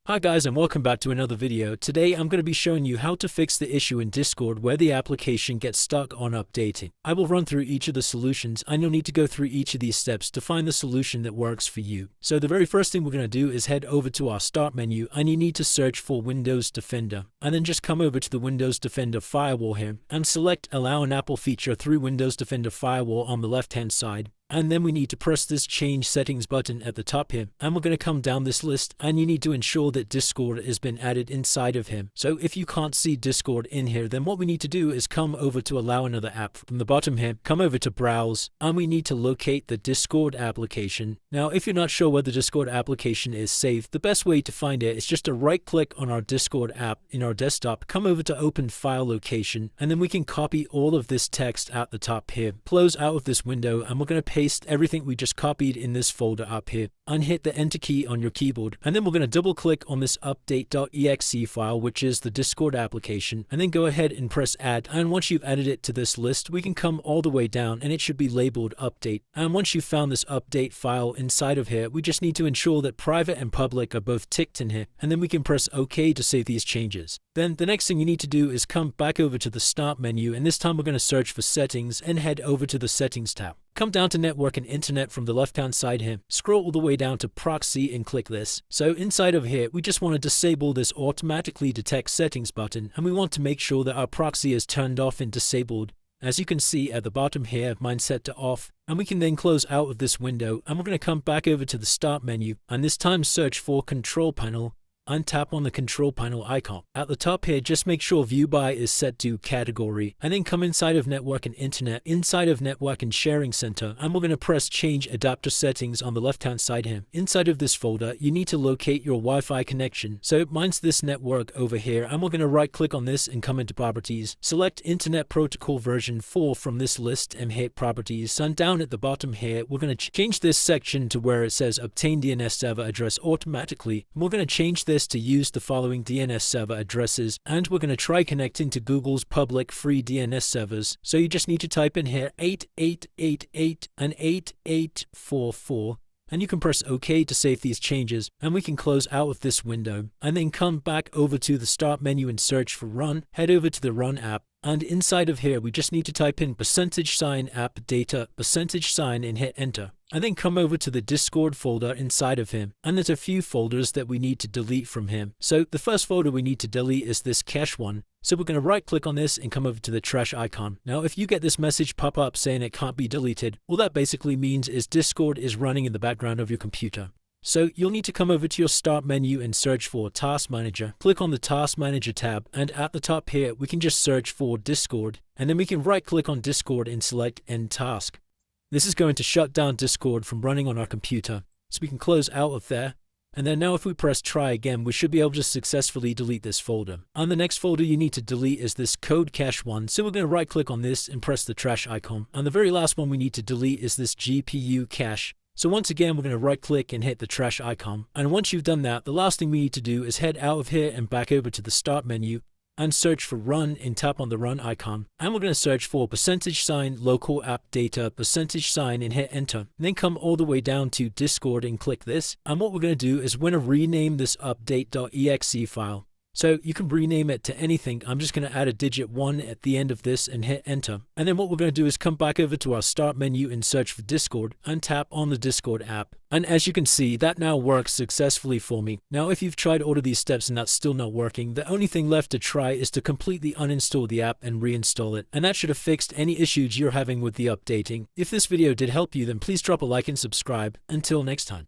Hi guys, and welcome back to another video. Today I'm going to be showing you how to fix the issue in Discord where the application gets stuck on updating. I will run through each of the solutions and you'll need to go through each of these steps to find the solution that works for you. So the very first thing we're going to do is head over to our start menu and you need to search for Windows Defender. And then just come over to the Windows Defender firewall here and select Allow an Apple feature through Windows Defender firewall on the left hand side. And then we need to press this change settings button at the top here, and we're going to come down this list and you need to ensure that Discord has been added inside of him. So if you can't see Discord in here, then what we need to do is come over to allow another app from the bottom here, come over to browse, and we need to locate the Discord application. Now if you're not sure where the Discord application is saved, the best way to find it is just to right click on our Discord app in our desktop, come over to open file location, and then we can copy all of this text at the top here, close out of this window, and we're going to paste everything we just copied in this folder up here and hit the enter key on your keyboard. And then we're going to double click on this update.exe file, which is the Discord application, and then go ahead and press add. And once you've added it to this list, we can come all the way down and it should be labeled update. And once you've found this update file inside of here, we just need to ensure that private and public are both ticked in here, and then we can press OK to save these changes. Then the next thing you need to do is come back over to the start menu, and this time we're going to search for settings and head over to the settings tab. Come down to network and internet from the left hand side here, scroll all the way down to proxy and click this. So inside of here, we just want to disable this automatically detect settings button, and we want to make sure that our proxy is turned off and disabled. As you can see at the bottom here, mine's set to off, and we can then close out of this window, and we're going to come back over to the start menu and this time search for control panel and tap on the control panel icon. At the top here, just make sure view by is set to category, and then come inside of network and internet, inside of network and sharing center, and we're going to press change adapter settings on the left hand side here. Inside of this folder, you need to locate your Wi-Fi connection. So mine's this network over here, and we're going to right click on this and come into properties, select internet protocol version 4 from this list and hit properties, and down at the bottom here, we're going to change this section to where it says obtain DNS server address automatically, and we're going to change this to use the following DNS server addresses, and we're going to try connecting to Google's public free DNS servers. So you just need to type in here 8888 and 8844, and you can press OK to save these changes, and we can close out of this window and then come back over to the start menu and search for run, head over to the run app, and inside of here we just need to type in %app data %, and hit enter. And then come over to the Discord folder inside of him, and there's a few folders that we need to delete from him. So the first folder we need to delete is this cache one. So we're going to right click on this and come over to the trash icon. Now if you get this message pop up saying it can't be deleted, all that basically means is Discord is running in the background of your computer. So you'll need to come over to your start menu and search for Task Manager. Click on the Task Manager tab, and at the top here we can just search for Discord, and then we can right click on Discord and select End Task. This is going to shut down Discord from running on our computer, so we can close out of there. And then now if we press try again, we should be able to successfully delete this folder. And the next folder you need to delete is this code cache one, so we're going to right click on this and press the trash icon. And the very last one we need to delete is this GPU cache. So once again, we're going to right click and hit the trash icon. And once you've done that, the last thing we need to do is head out of here and back over to the start menu and search for run and tap on the run icon. And we're going to search for %local app data %, and hit enter. And then come all the way down to Discord and click this. And what we're going to do is we're going to rename this update.exe file. So you can rename it to anything. I'm just going to add a digit 1 at the end of this and hit enter. And then what we're going to do is come back over to our start menu and search for Discord and tap on the Discord app. And as you can see, that now works successfully for me. Now if you've tried all of these steps and that's still not working, the only thing left to try is to completely uninstall the app and reinstall it. And that should have fixed any issues you're having with the updating. If this video did help you, then please drop a like and subscribe. Until next time.